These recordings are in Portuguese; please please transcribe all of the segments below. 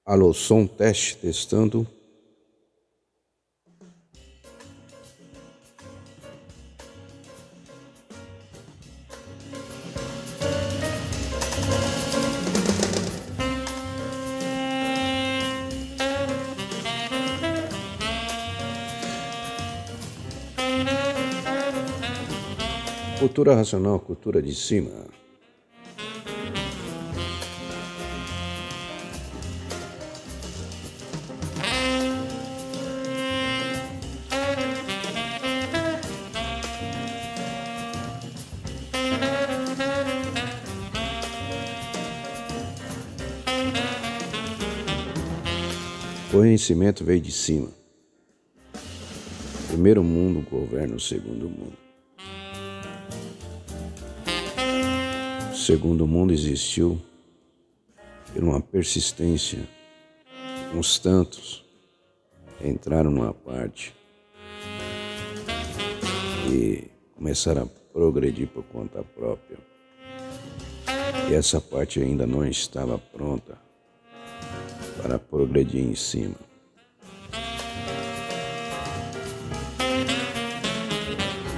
Alô, som teste, testando. Cultura racional, cultura de cima. Conhecimento veio de cima. Primeiro mundo governa o segundo mundo. O segundo mundo existiu por uma persistência. Uns tantos entraram numa parte e começaram a progredir por conta própria. E essa parte ainda não estava pronta para progredir em cima.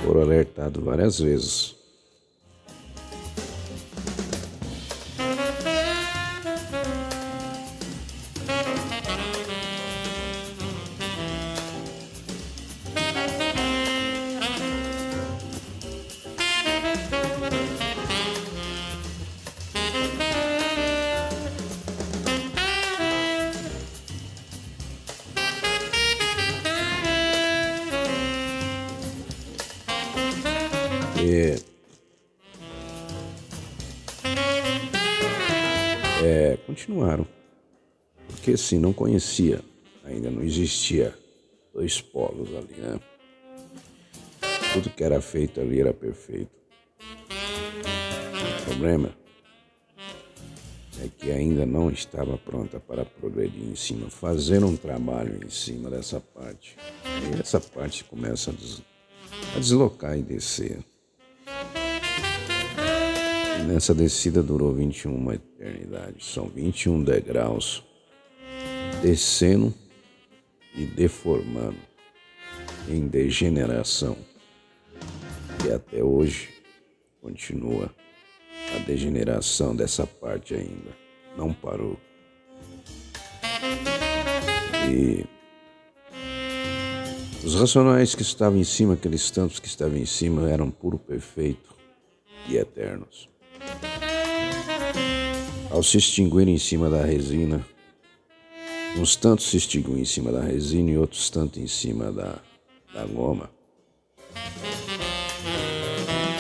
Foram alertados várias vezes. Continuaram, porque assim, não conhecia, ainda não existia dois polos ali, né? Tudo que era feito ali era perfeito. O problema é que ainda não estava pronta para progredir em cima, fazer um trabalho em cima dessa parte. E essa parte começa a deslocar e descer. Nessa descida durou 21 uma eternidade. São 21 degraus descendo e deformando em degeneração. E até hoje continua a degeneração dessa parte ainda. Não parou. E os racionais que estavam em cima, aqueles tantos que estavam em cima, eram puro perfeito e eternos. Ao se extinguirem em cima da resina, uns tantos se extinguem em cima da resina e outros tantos em cima da goma.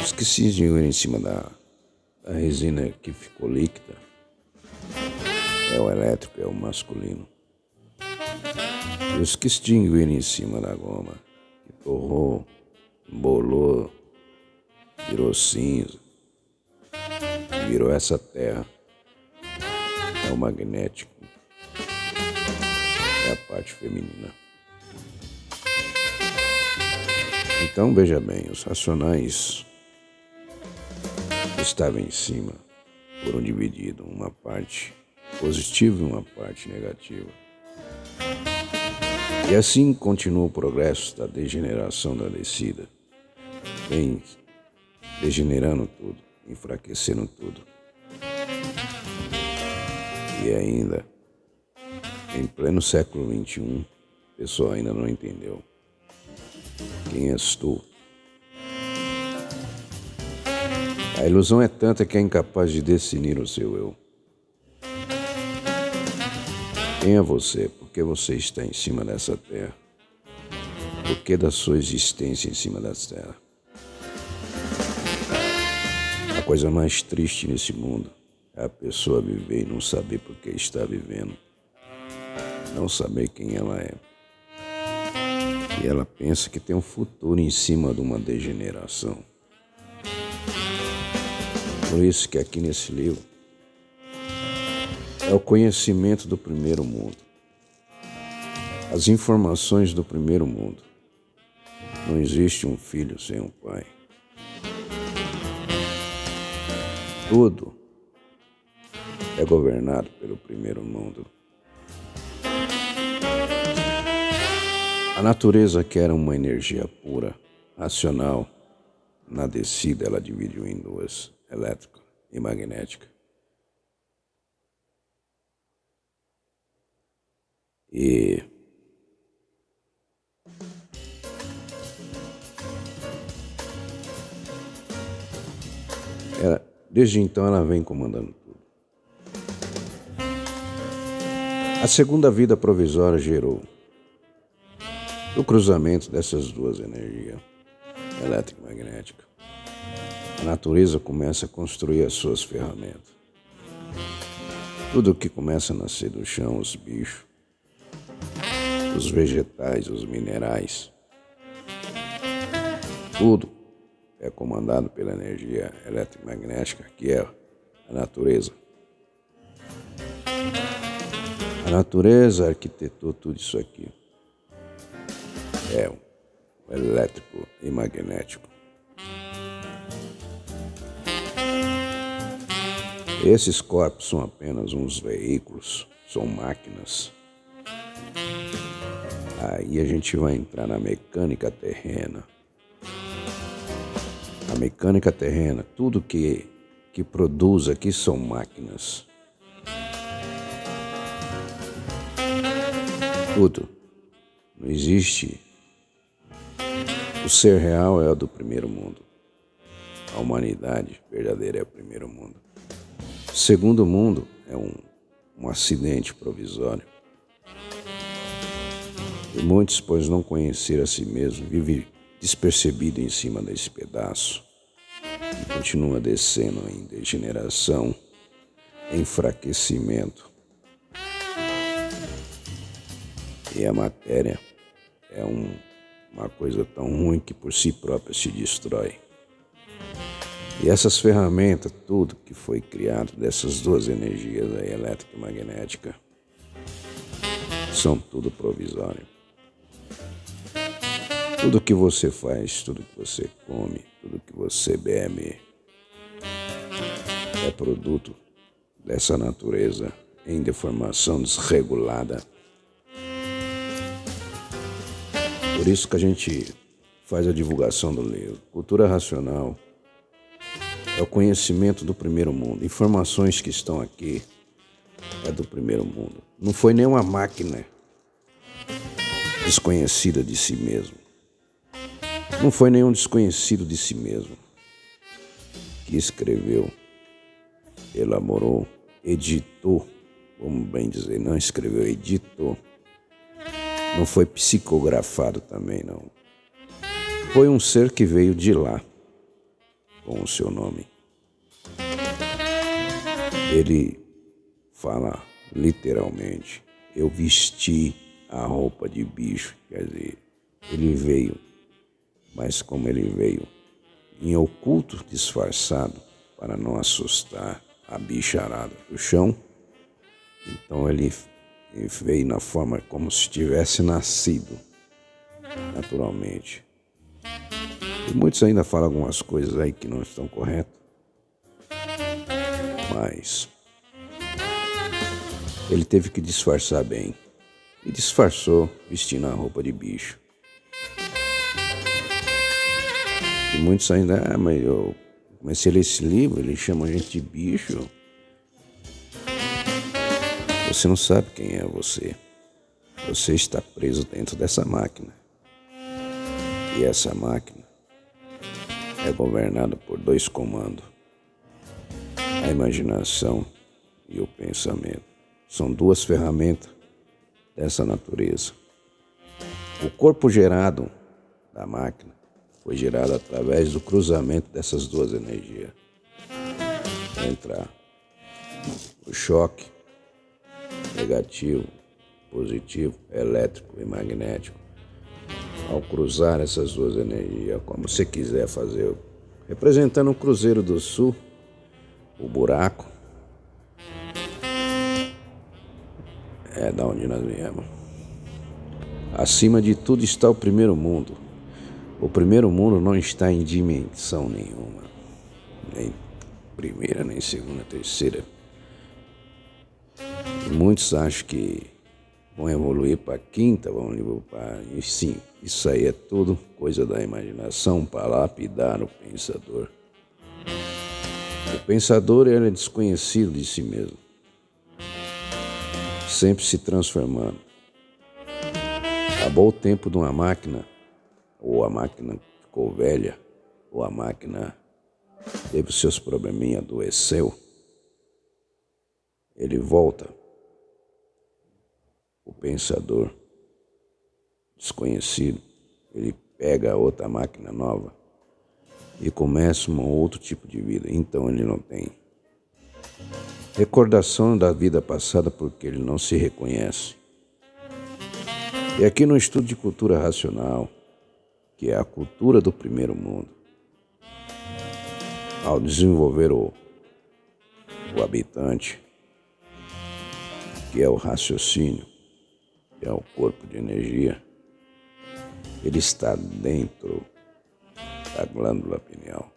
Os que se extinguirem em cima da resina que ficou líquida é o elétrico, é o masculino. E os que se extinguirem em cima da goma, que torrou, embolou, virou cinza, virou essa terra, é o magnético, é a parte feminina. Então veja bem, os racionais que estavam em cima foram divididos, uma parte positiva e uma parte negativa. E assim continua o progresso da degeneração da descida, vem degenerando tudo, enfraquecendo tudo. E ainda, em pleno século XXI, o pessoal ainda não entendeu. Quem és tu? A ilusão é tanta que é incapaz de definir o seu eu. Quem é você? Por que você está em cima dessa terra? Por que da sua existência em cima dessa terra? A coisa mais triste nesse mundo é a pessoa viver e não saber por que está vivendo. Não saber quem ela é. E ela pensa que tem um futuro em cima de uma degeneração. Por isso que aqui nesse livro é o conhecimento do primeiro mundo. As informações do primeiro mundo. Não existe um filho sem um pai. Tudo é governado pelo primeiro mundo. A natureza quer uma energia pura, racional. Na descida ela dividiu em duas, elétrica e magnética. E desde então ela vem comandando tudo. A segunda vida provisória gerou o cruzamento dessas duas energias, elétrica e magnética. A natureza começa a construir as suas ferramentas. Tudo que começa a nascer do chão, os bichos, os vegetais, os minerais, tudo é comandado pela energia elétrica e magnética, que é a natureza. A natureza arquitetou tudo isso aqui. É o elétrico e magnético. Esses corpos são apenas uns veículos, são máquinas. Aí a gente vai entrar na mecânica terrena. A mecânica terrena, tudo que produz aqui são máquinas. Tudo. Não existe. O ser real é o do primeiro mundo. A humanidade verdadeira é o primeiro mundo. O segundo mundo é um acidente provisório. E muitos, pois não conhecer a si mesmo, vivem despercebido em cima desse pedaço e continua descendo em degeneração, enfraquecimento. E a matéria é uma coisa tão ruim que por si própria se destrói. E essas ferramentas, tudo que foi criado dessas duas energias aí, elétrica e magnética, são tudo provisório. Tudo que você faz, tudo que você come, tudo que você bebe é produto dessa natureza em deformação desregulada. Por isso que a gente faz a divulgação do livro. Cultura racional é o conhecimento do primeiro mundo. Informações que estão aqui é do primeiro mundo. Não foi nenhuma máquina desconhecida de si mesmo. Não foi nenhum desconhecido de si mesmo que escreveu, elaborou, editou, vamos bem dizer, não escreveu, editou. Não foi psicografado também, não. Foi um ser que veio de lá, com o seu nome. Ele fala literalmente, eu vesti a roupa de bicho, quer dizer, ele veio, mas como ele veio em oculto, disfarçado, para não assustar a bicharada do chão, então ele veio na forma como se tivesse nascido naturalmente. E muitos ainda falam algumas coisas aí que não estão corretas, mas ele teve que disfarçar bem. E disfarçou vestindo a roupa de bicho. E muitos ainda, mas eu comecei a ler esse livro, ele chama a gente de bicho. Você não sabe quem é você. Você está preso dentro dessa máquina. E essa máquina é governada por dois comandos. A imaginação e o pensamento. São duas ferramentas dessa natureza. O corpo gerado da máquina foi gerado através do cruzamento dessas duas energias. Entra o choque negativo, positivo, elétrico e magnético. Ao cruzar essas duas energias, como você quiser fazer, representando o Cruzeiro do Sul, o buraco, é da onde nós viemos. Acima de tudo está o primeiro mundo. O primeiro mundo não está em dimensão nenhuma, nem primeira, nem segunda, terceira. E muitos acham que vão evoluir para a quinta, vão evoluir para... Sim, isso aí é tudo coisa da imaginação para lapidar o pensador. O pensador ele é desconhecido de si mesmo, sempre se transformando. Acabou o tempo de uma máquina, ou a máquina ficou velha, ou a máquina teve os seus probleminhas, adoeceu. Ele volta, o pensador desconhecido, ele pega outra máquina nova e começa um outro tipo de vida. Então ele não tem recordação da vida passada porque ele não se reconhece. E aqui no estudo de cultura racional, que é a cultura do primeiro mundo, ao desenvolver o habitante, que é o raciocínio, que é o corpo de energia, ele está dentro da glândula pineal.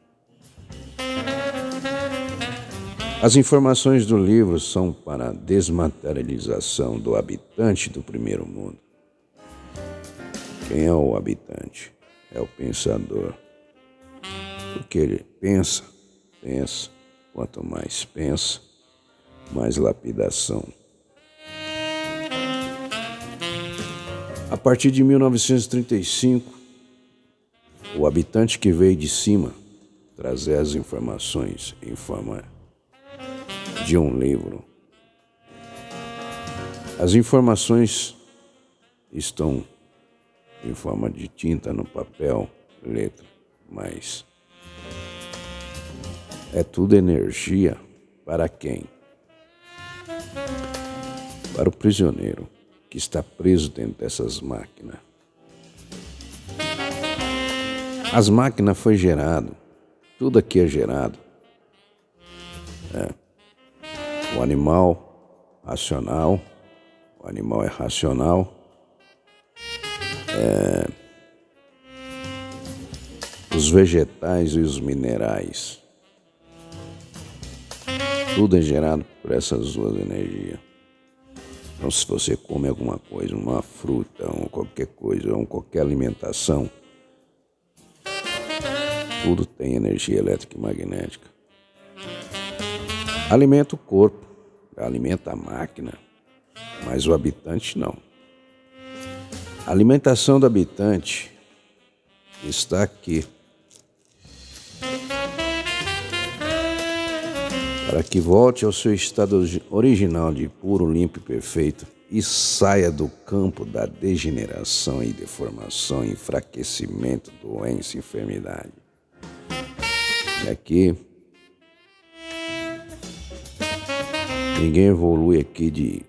As informações do livro são para a desmaterialização do habitante do primeiro mundo. Quem é o habitante? É o pensador. Porque ele pensa. Quanto mais pensa, mais lapidação. A partir de 1935, o habitante que veio de cima trazer as informações em forma de um livro. As informações estão em forma de tinta no papel, letra, mas é tudo energia para quem? Para o prisioneiro que está preso dentro dessas máquinas. As máquinas foi gerado, tudo aqui é gerado. O animal racional, o animal é racional. Os vegetais e os minerais. Tudo é gerado por essas duas energias. Então, se você come alguma coisa, uma fruta, ou qualquer coisa, ou qualquer alimentação, tudo tem energia elétrica e magnética. Alimenta o corpo, alimenta a máquina, mas o habitante não. A alimentação do habitante está aqui. Para que volte ao seu estado original de puro, limpo e perfeito e saia do campo da degeneração e deformação, enfraquecimento, doença e enfermidade. E aqui, ninguém evolui aqui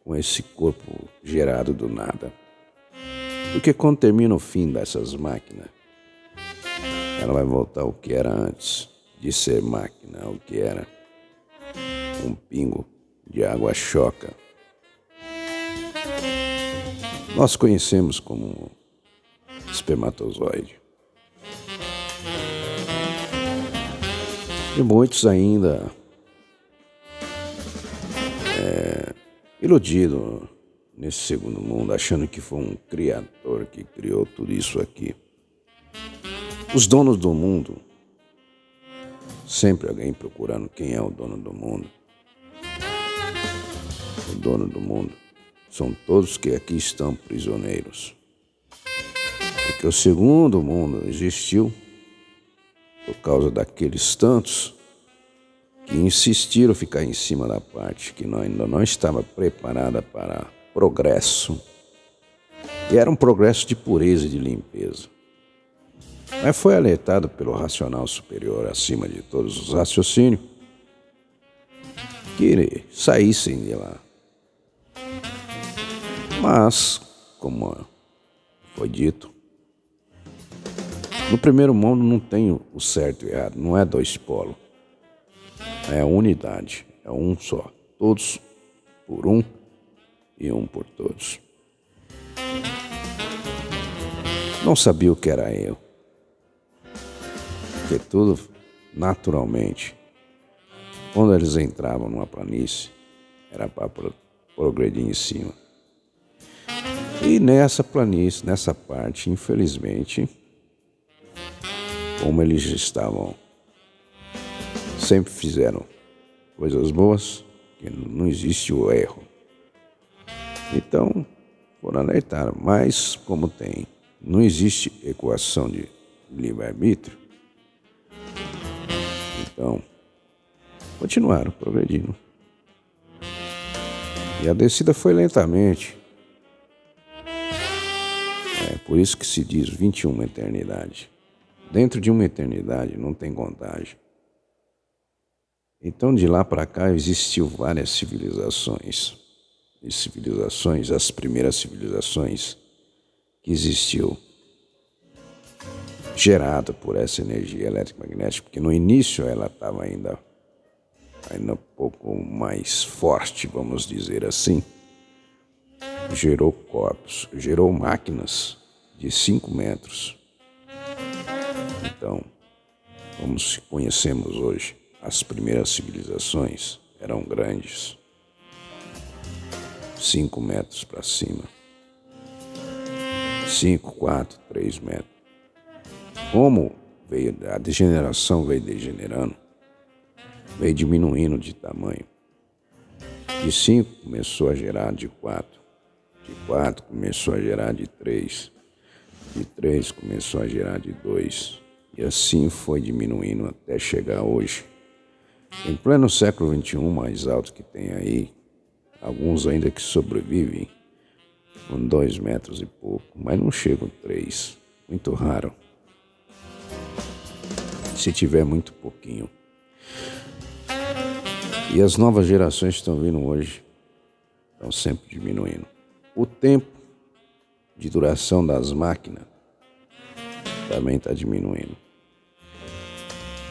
com esse corpo gerado do nada. Porque quando termina o fim dessas máquinas, ela vai voltar ao que era antes de ser máquina, o que era um pingo de água choca. Nós conhecemos como espermatozoide. E muitos ainda iludidos nesse segundo mundo, achando que foi um criador que criou tudo isso aqui. Os donos do mundo, sempre alguém procurando quem é o dono do mundo. O dono do mundo são todos que aqui estão prisioneiros. Porque o segundo mundo existiu por causa daqueles tantos que insistiram ficar em cima da parte que ainda não estava preparada para progresso. E era um progresso de pureza e de limpeza. Mas foi alertado pelo racional superior acima de todos os raciocínios que saíssem de lá. Mas, como foi dito, no primeiro mundo não tem o certo e o errado, não é dois polos. É unidade, é um só. Todos por um e um por todos. Não sabia o que era eu. Porque tudo, naturalmente, quando eles entravam numa planície, era para progredir em cima. E nessa planície, nessa parte, infelizmente, como eles estavam, sempre fizeram coisas boas, que não existe o erro. Então, foram alertar, mas como não existe equação de livre-arbítrio, então continuaram progredindo. E a descida foi lentamente. É por isso que se diz 21 eternidade. Dentro de uma eternidade não tem contagem. Então de lá para cá existiu várias civilizações. E civilizações, as primeiras civilizações que existiu, gerada por essa energia eletromagnética, porque no início ela estava ainda um pouco mais forte, vamos dizer assim. Gerou corpos, gerou máquinas de 5 metros. Então, como conhecemos hoje, as primeiras civilizações eram grandes, 5 metros para cima, 5, 4, 3 metros. Como a degeneração veio degenerando, veio diminuindo de tamanho. De 5 começou a gerar de 4. De 4 começou a gerar de 3. De 3 começou a gerar de 2. E assim foi diminuindo até chegar hoje. Em pleno século XXI, mais alto que tem aí, alguns ainda que sobrevivem com 2 metros e pouco, mas não chegam a 3. Muito raro. Se tiver muito pouquinho. E as novas gerações que estão vindo hoje estão sempre diminuindo. O tempo de duração das máquinas também está diminuindo.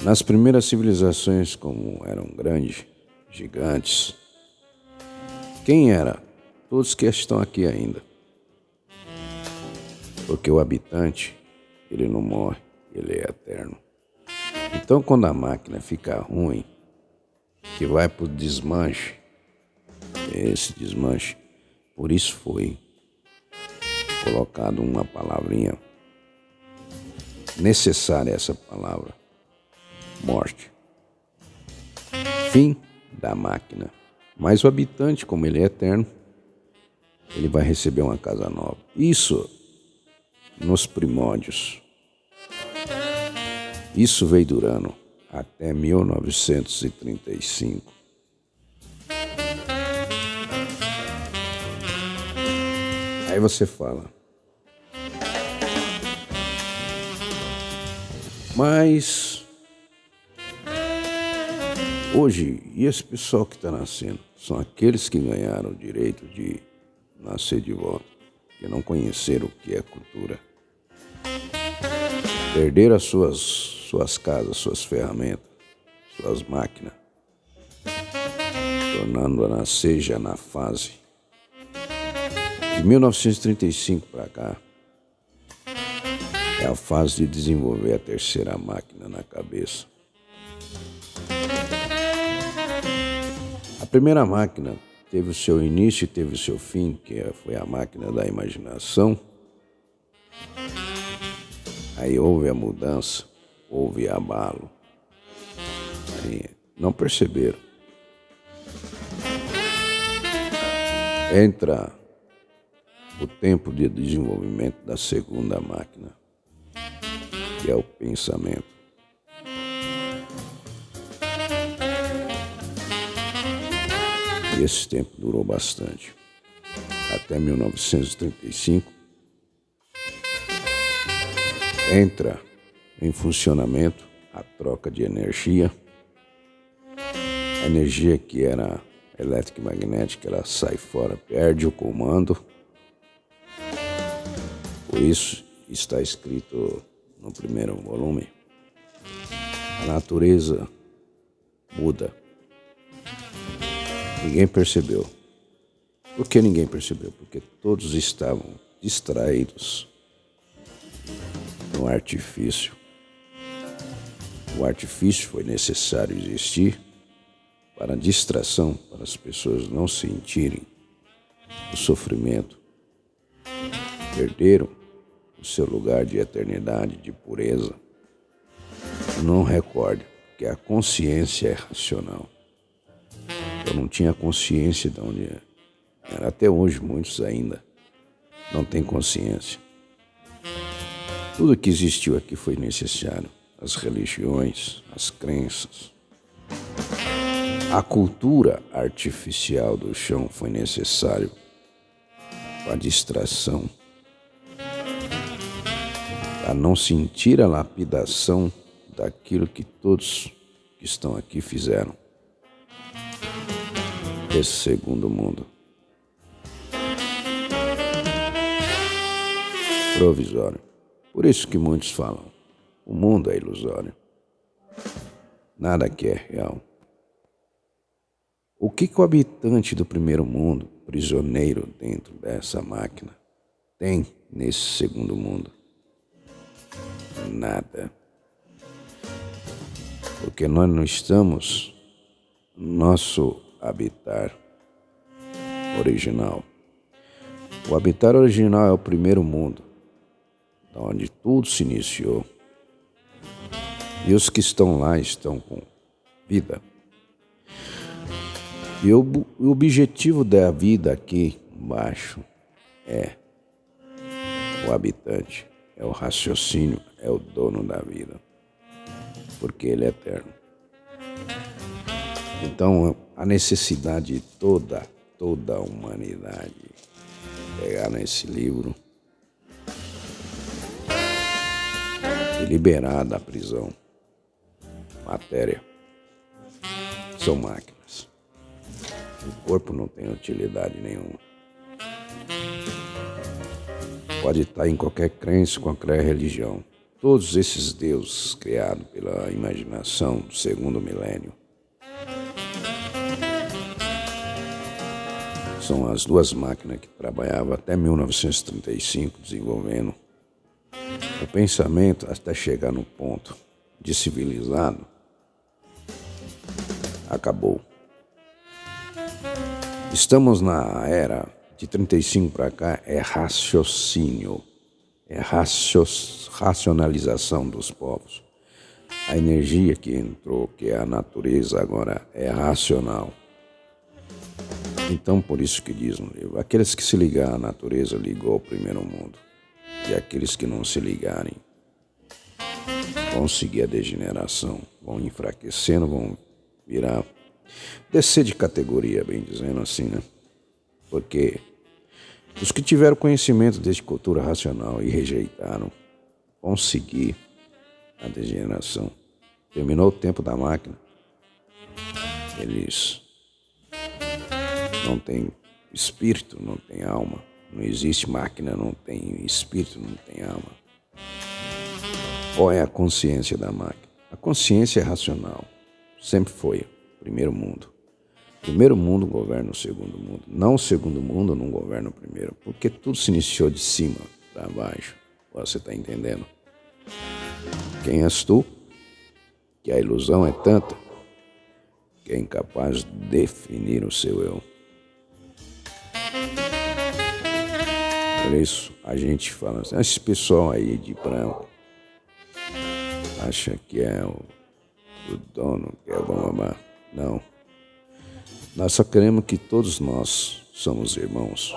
Nas primeiras civilizações, como eram grandes, gigantes, quem era? Todos que estão aqui ainda. Porque o habitante, ele não morre, ele é eterno. Então, quando a máquina fica ruim, que vai para o desmanche, esse desmanche, por isso foi colocado uma palavrinha necessária, essa palavra, morte. Fim da máquina. Mas o habitante, como ele é eterno, ele vai receber uma casa nova. Isso nos primórdios. Isso veio durando até 1935. Aí você fala, mas hoje, e esse pessoal que está nascendo? São aqueles que ganharam o direito de nascer de volta, que não conheceram o que é cultura. Perderam as suas casas, suas ferramentas, suas máquinas, tornando a nascer já na fase de 1935 para cá. É a fase de desenvolver a terceira máquina na cabeça. A primeira máquina teve o seu início e teve o seu fim, que foi a máquina da imaginação. Aí houve a mudança, houve abalo. Aí não perceberam. Entra o tempo de desenvolvimento da segunda máquina, que é o pensamento. E esse tempo durou bastante. Até 1935, entra em funcionamento a troca de energia. A energia que era elétrica e magnética, ela sai fora, perde o comando. Por isso está escrito no primeiro volume, a natureza muda. Ninguém percebeu. Por que ninguém percebeu? Porque todos estavam distraídos no artifício. O artifício foi necessário existir para a distração, para as pessoas não sentirem o sofrimento perderam o seu lugar de eternidade, de pureza. Não recorde que a consciência é racional. Eu não tinha consciência de onde era. Até hoje, muitos ainda não têm consciência. Tudo que existiu aqui foi necessário. As religiões, as crenças. A cultura artificial do chão foi necessário para a distração, para não sentir a lapidação daquilo que todos que estão aqui fizeram. Esse segundo mundo provisório. Por isso que muitos falam, o mundo é ilusório. Nada aqui é real. O que o habitante do primeiro mundo, prisioneiro dentro dessa máquina, tem nesse segundo mundo? Nada. Porque nós não estamos no nosso habitar original. O habitar original é o primeiro mundo, onde tudo se iniciou. E os que estão lá estão com vida. E o objetivo da vida aqui embaixo é o habitante, é o raciocínio, é o dono da vida, porque ele é eterno. Então, a necessidade de toda a humanidade pegar nesse livro e liberar da prisão. Matéria são máquinas. O corpo não tem utilidade nenhuma. Pode estar em qualquer crença, qualquer religião. Todos esses deuses criados pela imaginação do segundo milênio são as duas máquinas que trabalhavam até 1935 desenvolvendo o pensamento até chegar no ponto de civilizado. Acabou. Estamos na era de 35 para cá, é raciocínio, é racionalização dos povos. A energia que entrou, que é a natureza agora, é racional. Então, por isso que diz no livro, aqueles que se ligarem à natureza ligou ao primeiro mundo. E aqueles que não se ligarem vão seguir a degeneração, vão enfraquecendo, vão virar, descer de categoria, bem dizendo assim, né? Porque os que tiveram conhecimento de cultura racional e rejeitaram vão seguir a degeneração. Terminou o tempo da máquina, eles não têm espírito, não têm alma. Não existe máquina, não tem espírito, não tem alma. Qual é a consciência da máquina? A consciência é racional. Sempre foi. Primeiro mundo. O primeiro mundo governa o segundo mundo. Não o segundo mundo não governa o primeiro. Porque tudo se iniciou de cima para baixo. Você está entendendo? Quem és tu? Que a ilusão é tanta que é incapaz de definir o seu eu. Por isso, a gente fala assim, esse pessoal aí de branco acha que é o dono, que é o bababá. Não. Nós só queremos que todos nós somos irmãos.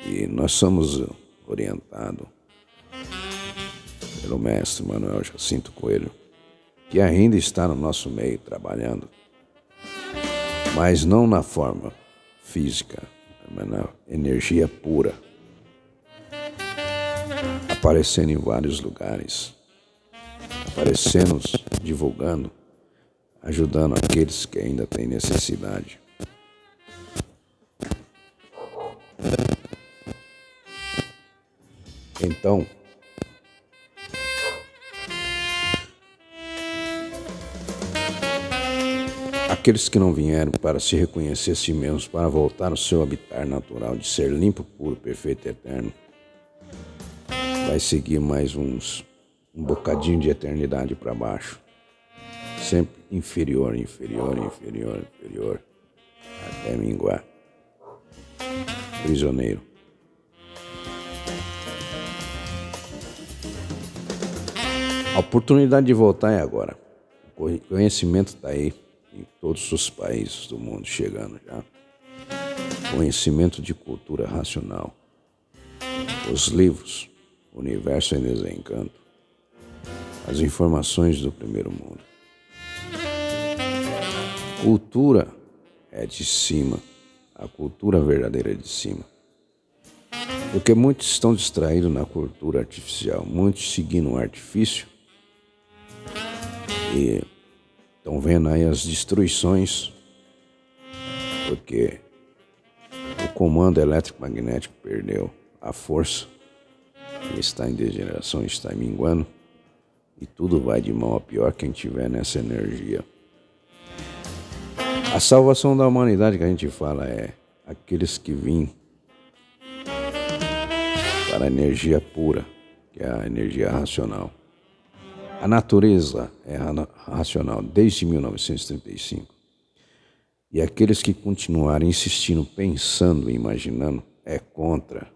E nós somos orientados pelo mestre Manuel Jacinto Coelho, que ainda está no nosso meio trabalhando, mas não na forma física, mas na energia pura. Aparecendo em vários lugares, aparecendo, divulgando, ajudando aqueles que ainda têm necessidade. Então, aqueles que não vieram para se reconhecer a si mesmos, para voltar ao seu habitat natural de ser limpo, puro, perfeito e eterno, vai seguir mais um bocadinho de eternidade para baixo. Sempre inferior, até minguar. Prisioneiro. A oportunidade de voltar é agora. O conhecimento está aí em todos os países do mundo chegando já. Conhecimento de cultura racional. Os livros, o universo em desencanto. As informações do primeiro mundo. Cultura é de cima. A cultura verdadeira é de cima. Porque muitos estão distraídos na cultura artificial. Muitos seguindo o artifício. E estão vendo aí as destruições. Porque o comando elétrico-magnético perdeu a força. Ele está em degeneração, está minguando. E tudo vai de mal a pior quem tiver nessa energia. A salvação da humanidade que a gente fala é aqueles que vêm para a energia pura, que é a energia racional. A natureza é racional desde 1935. E aqueles que continuarem insistindo, pensando e imaginando, é contra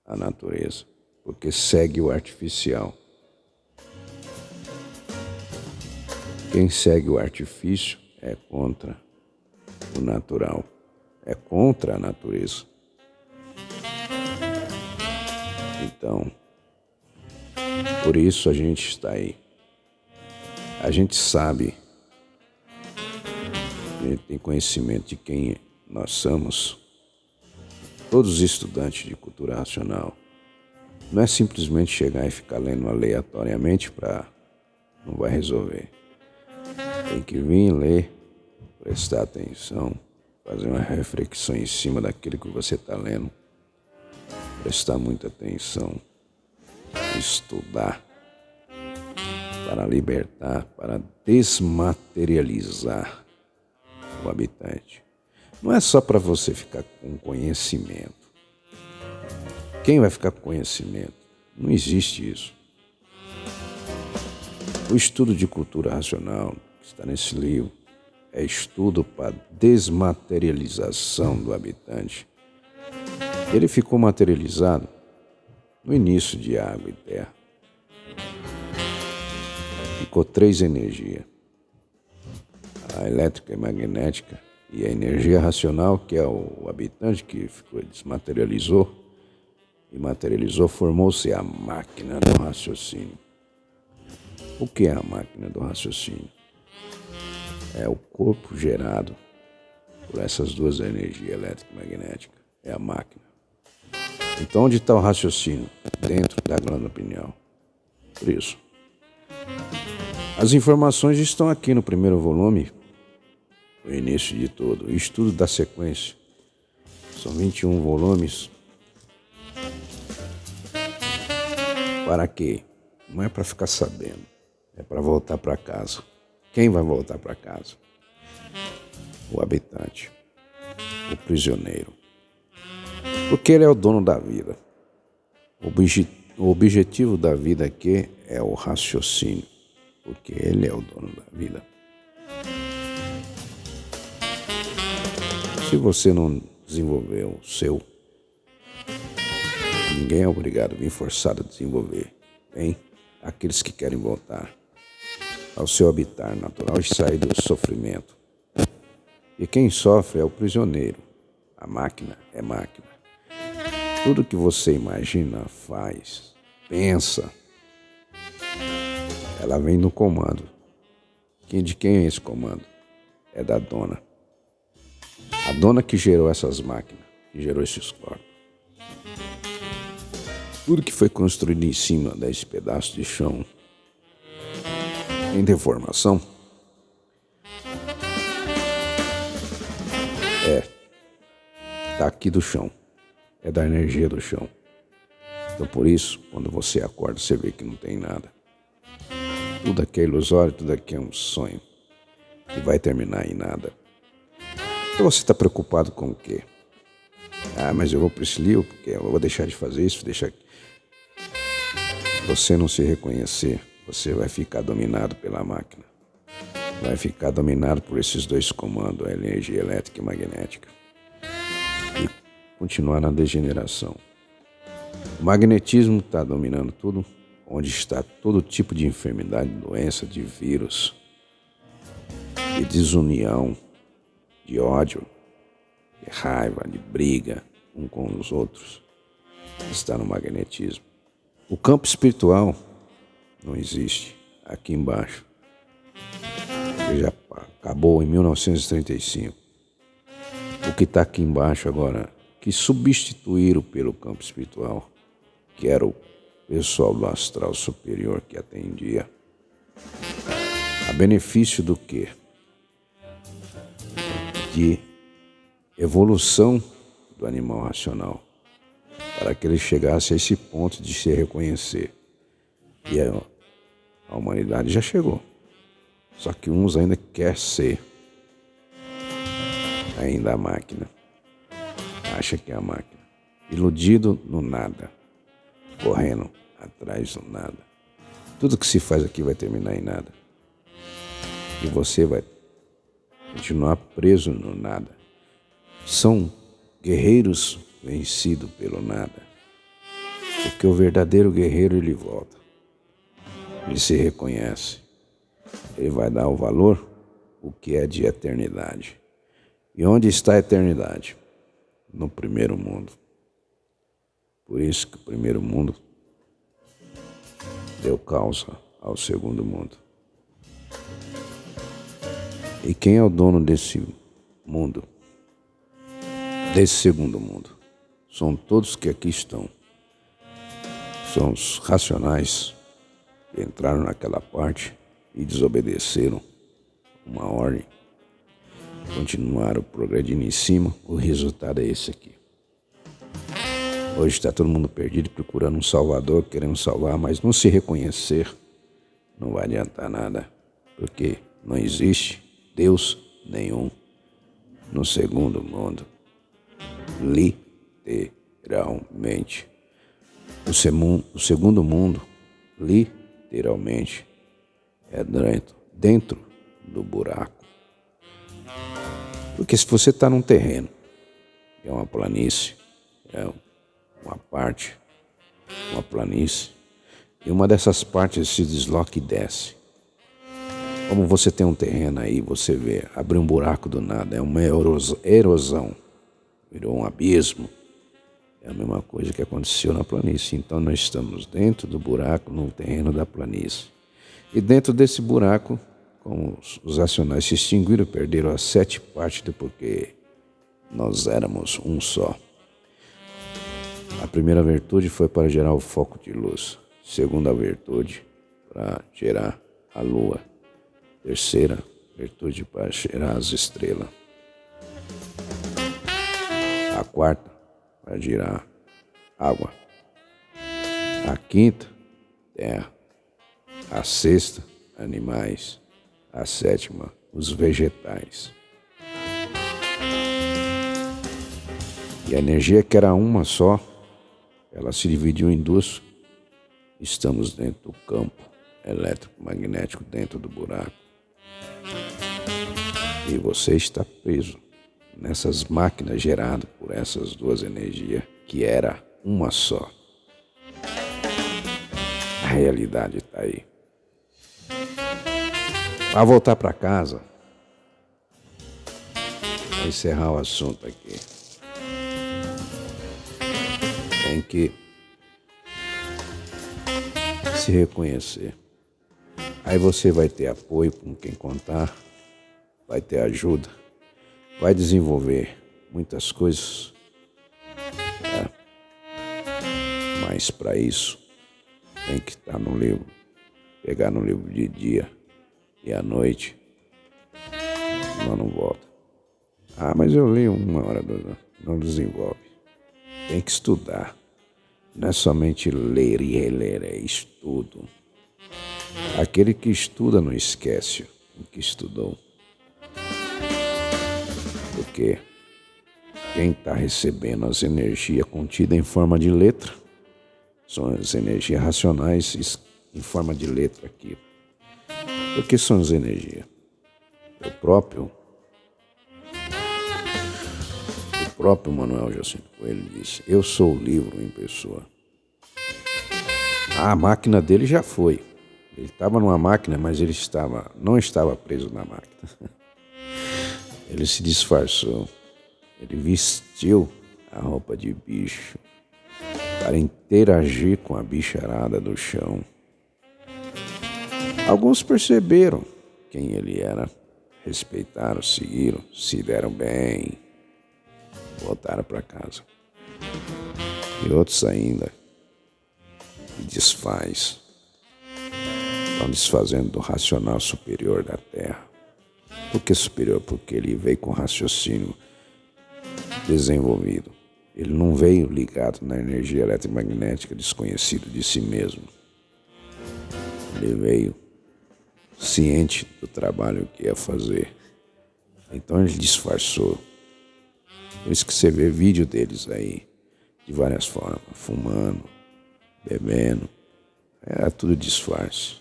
a natureza, porque segue o artificial. Quem segue o artifício é contra o natural, é contra a natureza. Então, por isso a gente está aí. A gente sabe, a gente tem conhecimento de quem nós somos. Todos os estudantes de cultura racional. Não é simplesmente chegar e ficar lendo aleatoriamente para não vai resolver. Tem que vir ler, prestar atenção, fazer uma reflexão em cima daquilo que você está lendo. Prestar muita atenção, estudar para libertar, para desmaterializar o habitante. Não é só para você ficar com conhecimento. Quem vai ficar com conhecimento? Não existe isso. O estudo de cultura racional, que está nesse livro, é estudo para desmaterialização do habitante. Ele ficou materializado no início de água e terra. Ficou 3 energias. A elétrica e magnética e a energia racional, que é o habitante que ficou, desmaterializou e materializou, formou-se a máquina do raciocínio. O que é a máquina do raciocínio? É o corpo gerado por essas 2 energias, elétrica e magnética. É a máquina. Então, onde está o raciocínio? Dentro da glândula pineal. Por isso. As informações estão aqui no primeiro volume, o início de tudo. O estudo da sequência. São 21 volumes. Para quê? Não é para ficar sabendo. É para voltar para casa. Quem vai voltar para casa? O habitante. O prisioneiro. Porque ele é o dono da vida. O objetivo da vida aqui é o raciocínio. Porque ele é o dono da vida. Se você não desenvolver o seu, ninguém é obrigado a vir forçado a desenvolver. Tem aqueles que querem voltar ao seu habitat natural e sair do sofrimento. E quem sofre é o prisioneiro. A máquina é máquina. Tudo que você imagina, faz, pensa, ela vem no comando. De quem é esse comando? É da dona. A dona que gerou essas máquinas, que gerou esses corpos. Tudo que foi construído em cima desse pedaço de chão em deformação está aqui do chão. É da energia do chão. Então, por isso, quando você acorda, você vê que não tem nada. Tudo aqui é ilusório, tudo aqui é um sonho. E vai terminar em nada. Então, você está preocupado com o quê? Ah, mas eu vou para esse livro, porque eu vou deixar de fazer isso, deixar... Você não se reconhecer, você vai ficar dominado pela máquina. Vai ficar dominado por esses 2 comandos, a energia elétrica e magnética. E continuar na degeneração. O magnetismo está dominando tudo, onde está todo tipo de enfermidade, doença, de vírus, de desunião, de ódio, de raiva, de briga um com os outros, está no magnetismo. O campo espiritual não existe aqui embaixo. Ele já acabou em 1935. O que está aqui embaixo agora, que substituíram pelo campo espiritual, que era o pessoal do astral superior que atendia. A benefício do quê? De evolução do animal racional, para que ele chegasse a esse ponto de se reconhecer. E a humanidade já chegou. Só que uns ainda quer ser ainda a máquina. Acha que é a máquina. Iludido no nada. Correndo atrás do nada. Tudo que se faz aqui vai terminar em nada. E você vai continuar preso no nada. São guerreiros vencidos pelo nada. Porque o verdadeiro guerreiro, ele volta. Ele se reconhece. Ele vai dar o valor, o que é de eternidade. E onde está a eternidade? No primeiro mundo. Por isso que o primeiro mundo deu causa ao segundo mundo. E quem é o dono desse mundo? Desse segundo mundo? São todos que aqui estão. São os racionais que entraram naquela parte e desobedeceram uma ordem. Continuaram progredindo em cima, o resultado é esse aqui. Hoje está todo mundo perdido, procurando um salvador, querendo salvar, mas não se reconhecer não vai adiantar nada, porque não existe Deus nenhum no segundo mundo. Literalmente. O segundo mundo, literalmente, é dentro do buraco. Porque se você está num terreno, é uma planície, é uma parte, uma planície, e uma dessas partes se desloca e desce. Como você tem um terreno aí, você vê, abre um buraco do nada, é uma erosão, virou um abismo. É a mesma coisa que aconteceu na planície. Então nós estamos dentro do buraco, no terreno da planície. E dentro desse buraco, como os racionais se extinguiram, perderam as 7 partes do porquê nós éramos um só. A primeira virtude foi para gerar o foco de luz. Segunda virtude, para gerar a lua. Terceira virtude, para gerar as estrelas. A quarta, para gerar água. A quinta, terra. A sexta, animais. A sétima, os vegetais. E a energia que era uma só, ela se dividiu em duas. Estamos dentro do campo elétrico magnético, dentro do buraco. E você está preso nessas máquinas geradas por essas duas energias, que era uma só. A realidade está aí. Para voltar para casa, para encerrar o assunto aqui, tem que se reconhecer. Aí você vai ter apoio com quem contar, vai ter ajuda, vai desenvolver muitas coisas. Mas para isso tem que estar no livro, pegar no livro de dia e à noite, senão não volta. Ah, mas eu li 1 hora, 2 horas, não desenvolve. Tem que estudar. Não é somente ler e reler, é estudo. Aquele que estuda não esquece o que estudou. Porque quem está recebendo as energias contidas em forma de letra são as energias racionais em forma de letra aqui. O que são as energias? O próprio Manuel Jacinto Coelho disse: eu sou o livro em pessoa. A máquina dele já foi. Ele estava numa máquina, mas ele não estava preso na máquina. Ele se disfarçou. Ele vestiu a roupa de bicho para interagir com a bicharada do chão. Alguns perceberam quem ele era, respeitaram, seguiram, se deram bem, voltaram para casa. E outros ainda estão desfazendo do racional superior da Terra. Por que superior? Porque ele veio com raciocínio desenvolvido. Ele não veio ligado na energia eletromagnética desconhecida de si mesmo. Ele veio ciente do trabalho que ia fazer. Então ele disfarçou. Por isso que você vê vídeo deles aí, de várias formas, fumando, bebendo. Era tudo disfarce.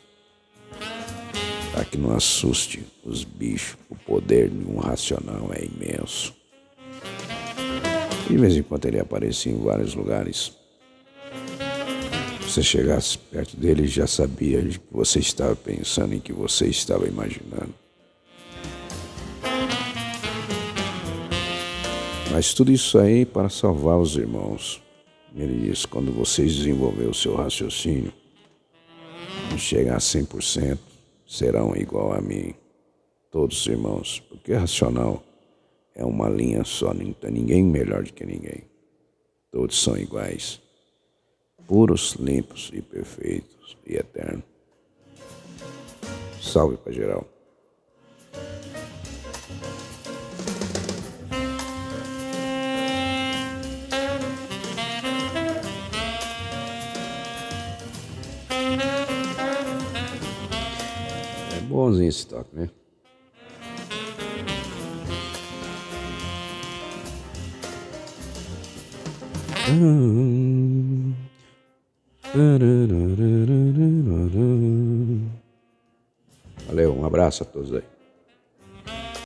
Para que não assuste os bichos. O poder de um racional é imenso. De vez em quando ele aparecia em vários lugares. Se você chegasse perto dele, já sabia o que você estava pensando e que você estava imaginando. Mas tudo isso aí para salvar os irmãos. Ele disse, quando vocês desenvolverem o seu raciocínio, não chegar a 100%, serão igual a mim, todos os irmãos, porque racional é uma linha só, não tem ninguém melhor do que ninguém. Todos são iguais, puros, limpos e perfeitos e eternos. Salve pra geral. É bonzinho esse toque, né? Valeu, um abraço a todos aí.